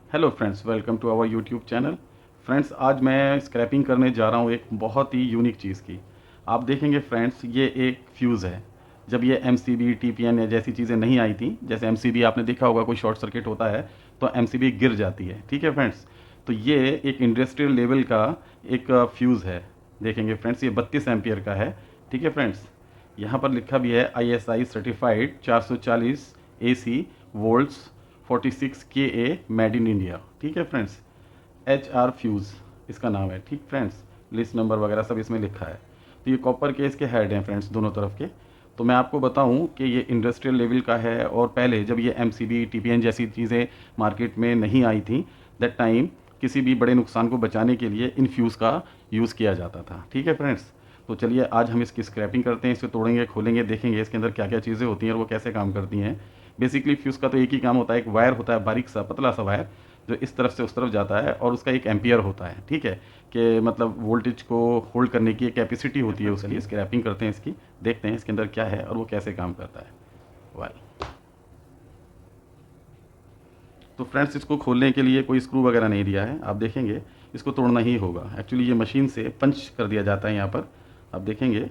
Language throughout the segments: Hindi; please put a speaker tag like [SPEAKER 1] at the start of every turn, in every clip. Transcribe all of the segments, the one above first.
[SPEAKER 1] Hello friends, welcome to our YouTube channel. Friends, आज मैं स्क्रैपिंग करने जा रहा हूँ एक बहुत ही यूनिक चीज़ की। आप देखेंगे फ्रेंड्स, ये एक फ्यूज़ है। जब ये एमसीबी टीपीएन या जैसी चीज़ें नहीं आई थी, जैसे एमसीबी आपने देखा होगा, कोई शॉर्ट सर्किट होता है तो एमसीबी गिर जाती है। ठीक है फ्रेंड्स, तो ये एक इंडस्ट्रियल लेवल का एक फ्यूज़ है। देखेंगे फ्रेंड्स, ये 32 एम्पियर का है। ठीक है फ्रेंड्स, यहाँ पर लिखा भी है ISI certified 440 AC volts 46 KA made in India. ठीक है फ्रेंड्स, HR फ्यूज़ इसका नाम है। ठीक फ्रेंड्स, लिस्ट नंबर वगैरह सब इसमें लिखा है। तो ये कॉपर के इसके हेड हैं फ्रेंड्स, दोनों तरफ के। तो मैं आपको बताऊं कि ये इंडस्ट्रियल लेवल का है, और पहले जब ये MCB TPN जैसी चीज़ें मार्केट में नहीं आई थी, दैट टाइम किसी भी बड़े नुकसान को बचाने के लिए इन फ्यूज़ का यूज़ किया जाता था। ठीक है फ्रेंड्स, तो चलिए आज हम इसकी स्क्रैपिंग करते हैं, इसे तोड़ेंगे, खोलेंगे, देखेंगे इसके अंदर क्या क्या चीज़ें होती हैं और वो कैसे काम करती हैं। बेसिकली फ्यूज़ का तो एक ही काम होता है, एक वायर होता है, बारीक सा पतला सा वायर, जो इस तरफ से उस तरफ जाता है, और उसका एक एम्पियर होता है। ठीक है, कि मतलब वोल्टेज को होल्ड करने की एक कैपेसिटी होती है उसकी। स्क्रैपिंग करते हैं इसकी, देखते हैं इसके अंदर क्या है और वो कैसे काम करता है। वेल, तो फ्रेंड्स, इसको खोलने के लिए कोई स्क्रू वगैरह नहीं दिया है। आप देखेंगे इसको तोड़ना ही होगा। एक्चुअली ये मशीन से पंच कर दिया जाता है। यहाँ पर आप देखेंगे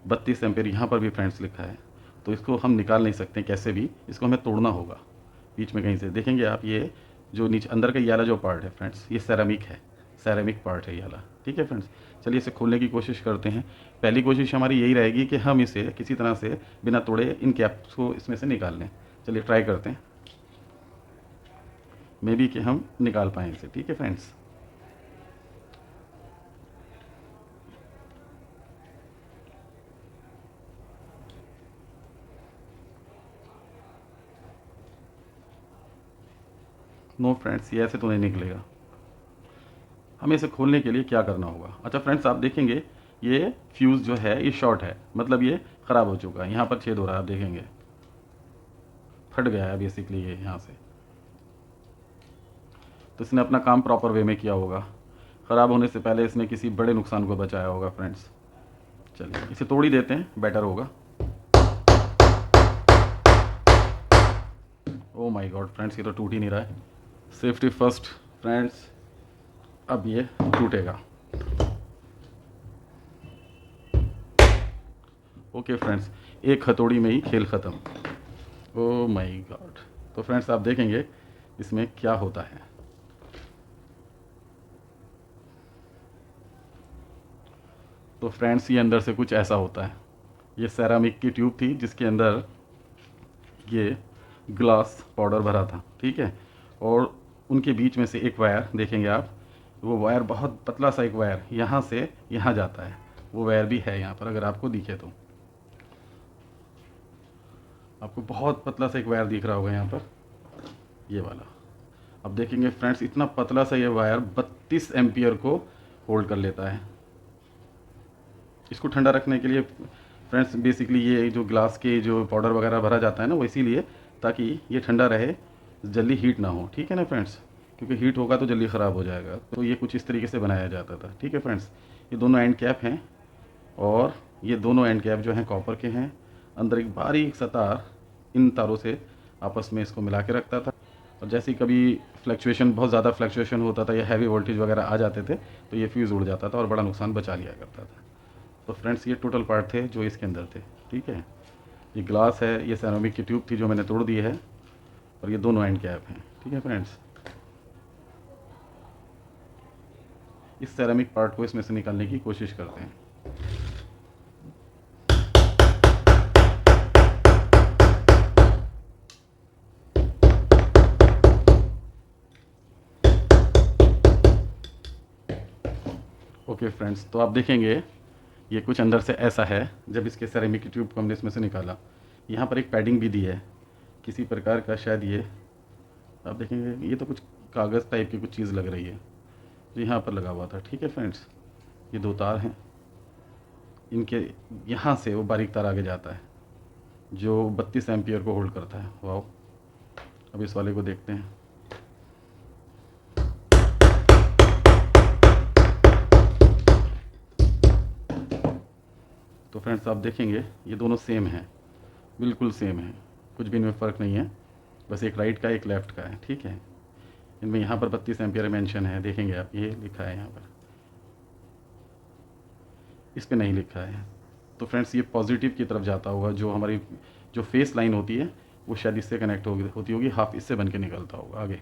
[SPEAKER 1] 32 एम्पेयर यहाँ पर भी फ्रेंड्स लिखा है। तो इसको हम निकाल नहीं सकते कैसे भी, इसको हमें तोड़ना होगा बीच में कहीं से। देखेंगे आप, ये जो नीचे अंदर का ये वाला जो पार्ट है फ्रेंड्स, ये सेरामिक है, सेरामिक पार्ट है ये वाला। ठीक है फ्रेंड्स, चलिए इसे खोलने की कोशिश करते हैं। पहली कोशिश हमारी यही रहेगी कि हम इसे किसी तरह से बिना तोड़े इन कैप्स को इसमें से निकाल लें। चलिए ट्राई करते हैं, मे बी कि हम निकाल पाएँ इसे। ठीक है फ्रेंड्स, नो फ्रेंड्स, ये ऐसे तो नहीं निकलेगा। हमें इसे खोलने के लिए क्या करना होगा? अच्छा फ्रेंड्स, आप देखेंगे ये फ्यूज़ जो है ये शॉर्ट है, मतलब ये ख़राब हो चुका है। यहाँ पर छेद हो रहा है, आप देखेंगे फट गया है बेसिकली ये यहाँ से। तो इसने अपना काम प्रॉपर वे में किया होगा, ख़राब होने से पहले इसने किसी बड़े नुकसान को बचाया होगा फ्रेंड्स। चलिए इसे तोड़ ही देते हैं, बेटर होगा। ओ माय गॉड फ्रेंड्स, ये तो टूट ही नहीं रहा है। सेफ्टी फर्स्ट फ्रेंड्स, अब ये टूटेगा। ओके फ्रेंड्स, एक हथौड़ी में ही खेल ख़त्म। Oh my God. तो फ्रेंड्स, आप देखेंगे इसमें क्या होता है। तो फ्रेंड्स, ये अंदर से कुछ ऐसा होता है। ये सेरामिक की ट्यूब थी जिसके अंदर ये ग्लास पाउडर भरा था। ठीक है, और उनके बीच में से एक वायर देखेंगे आप, वो वायर बहुत पतला सा एक वायर यहाँ से यहाँ जाता है। वो वायर भी है यहाँ पर, अगर आपको दिखे तो आपको बहुत पतला सा एक वायर दिख रहा होगा यहाँ पर, ये वाला। अब देखेंगे फ्रेंड्स, इतना पतला सा ये वायर 32 एम्पियर को होल्ड कर लेता है। इसको ठंडा रखने के लिए फ्रेंड्स, बेसिकली ये जो ग्लास के जो पाउडर वगैरह भरा जाता है ना, वो इसीलिए ताकि ये ठंडा रहे, जल्दी हीट ना हो। ठीक है ना फ्रेंड्स, क्योंकि हीट होगा तो जल्दी ख़राब हो जाएगा। तो ये कुछ इस तरीके से बनाया जाता था। ठीक है फ्रेंड्स, ये दोनों एंड कैप हैं, और ये दोनों एंड कैप जो हैं कॉपर के हैं। अंदर एक बारीक सा तार इन तारों से आपस में इसको मिला के रखता था, और जैसे ही कभी फ्लक्चुएशन, बहुत ज़्यादा फ्लक्चुएशन होता था या हैवी वोल्टेज वगैरह आ जाते थे, तो ये फ्यूज़ उड़ जाता था और बड़ा नुकसान बचा लिया करता था। तो फ्रेंड्स, ये टोटल पार्ट थे जो इसके अंदर थे। ठीक है, ये ग्लास है, ये सेरामिक की ट्यूब थी जो मैंने तोड़ दी है, और ये दोनों एंड कैप हैं। ठीक है फ्रेंड्स, इस सेरामिक पार्ट को इसमें से निकालने की कोशिश करते हैं। ओके फ्रेंड्स, तो आप देखेंगे ये कुछ अंदर से ऐसा है। जब इसके सेरेमिक की ट्यूब को हमने इसमें से निकाला, यहाँ पर एक पैडिंग भी दी है किसी प्रकार का, शायद ये आप देखेंगे, ये तो कुछ कागज़ टाइप की कुछ चीज़ लग रही है जो यहाँ पर लगा हुआ था। ठीक है फ्रेंड्स, ये दो तार हैं, इनके यहाँ से वो बारीक तार आगे जाता है जो 32 एम्पियर को होल्ड करता है। वाओ, अब इस वाले को देखते हैं। तो फ्रेंड्स, आप देखेंगे ये दोनों सेम हैं, बिल्कुल सेम है, कुछ भी इनमें फ़र्क नहीं है। बस एक राइट का एक लेफ़्ट का है। ठीक है, इनमें यहाँ पर 32 एम्पियर मेंशन है, देखेंगे आप, ये लिखा है यहाँ पर, इस पे नहीं लिखा है। तो फ्रेंड्स ये पॉजिटिव की तरफ जाता होगा, जो हमारी जो फेस लाइन होती है वो शायद इससे कनेक्ट होती होगी, हाफ इससे बन के निकलता होगा आगे।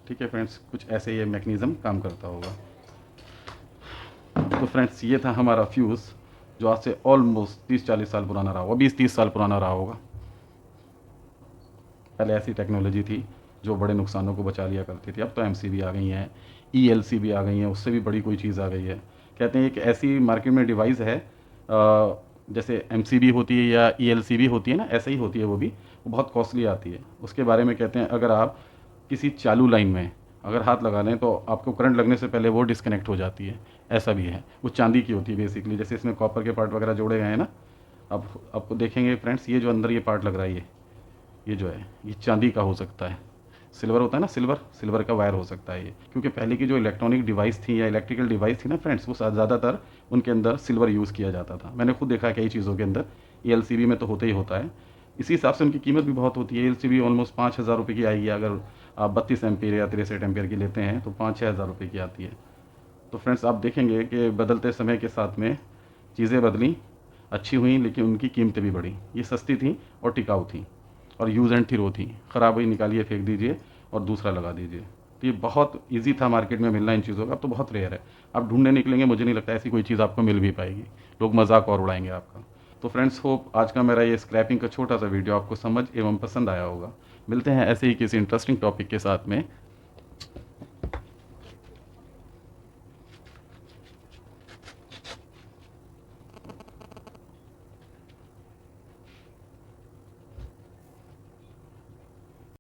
[SPEAKER 1] ठीक है फ्रेंड्स, कुछ ऐसे ये मैकेनिज़्म काम करता होगा। तो फ्रेंड्स ये था हमारा फ्यूज़, जो आज से ऑलमोस्ट 30-40 साल पुराना रहा होगा, 20-30 साल पुराना रहा होगा। पहले ऐसी टेक्नोलॉजी थी जो बड़े नुकसानों को बचा लिया करती थी। अब तो एमसीबी आ गई हैं, ईएलसीबी आ गई हैं, उससे भी बड़ी कोई चीज़ आ गई है। कहते हैं एक ऐसी मार्केट में डिवाइस है, जैसे एमसीबी होती है या ईएलसीबी होती है ना, ऐसे ही होती है वो भी, वो बहुत कॉस्टली आती है। उसके बारे में कहते हैं अगर आप किसी चालू लाइन में अगर हाथ लगा लें तो आपको करंट लगने से पहले वो डिस्कनेक्ट हो जाती है, ऐसा भी है। वो चांदी की होती है बेसिकली, जैसे इसमें कॉपर के पार्ट वगैरह जोड़े गए हैं ना। अब आपको देखेंगे फ्रेंड्स, ये जो अंदर ये पार्ट लग रहा है, ये जो है ये चांदी का हो सकता है। सिल्वर होता है ना, सिल्वर का वायर हो सकता है ये, क्योंकि पहले की जो इलेक्ट्रॉनिक डिवाइस थी या इलेक्ट्रिकल डिवाइस थी ना फ्रेंड्स, वो ज़्यादातर उनके अंदर सिल्वर यूज़ किया जाता था। मैंने खुद देखा कई चीज़ों के अंदर, एलसीबी में तो होता ही होता है। इसी हिसाब से उनकी कीमत भी बहुत होती है। एलसीबी ऑलमोस्ट 5,000 रुपये की आएगी, अगर आप 32 एम्पियर या 63 एम्पियर की लेते हैं तो 5-6 हज़ार रुपये की आती है। तो फ्रेंड्स आप देखेंगे कि बदलते समय के साथ में चीज़ें बदली, अच्छी हुई, लेकिन उनकी कीमतें भी बढ़ी। ये सस्ती थी और टिकाऊ थी और यूज़ एंड थ्रो थी। ख़राब हुई निकालिए, फेंक दीजिए और दूसरा लगा दीजिए। तो ये बहुत इजी था मार्केट में मिलना इन चीज़ों का। अब तो बहुत रेयर है, आप ढूंढने निकलेंगे, मुझे नहीं लगता ऐसी कोई चीज़ आपको मिल भी पाएगी। लोग मजाक और उड़ाएंगे आपका। तो फ्रेंड्स होप आज का मेरा ये स्क्रैपिंग का छोटा सा वीडियो आपको समझ एवं पसंद आया होगा। मिलते हैं ऐसे ही किसी इंटरेस्टिंग टॉपिक के साथ में।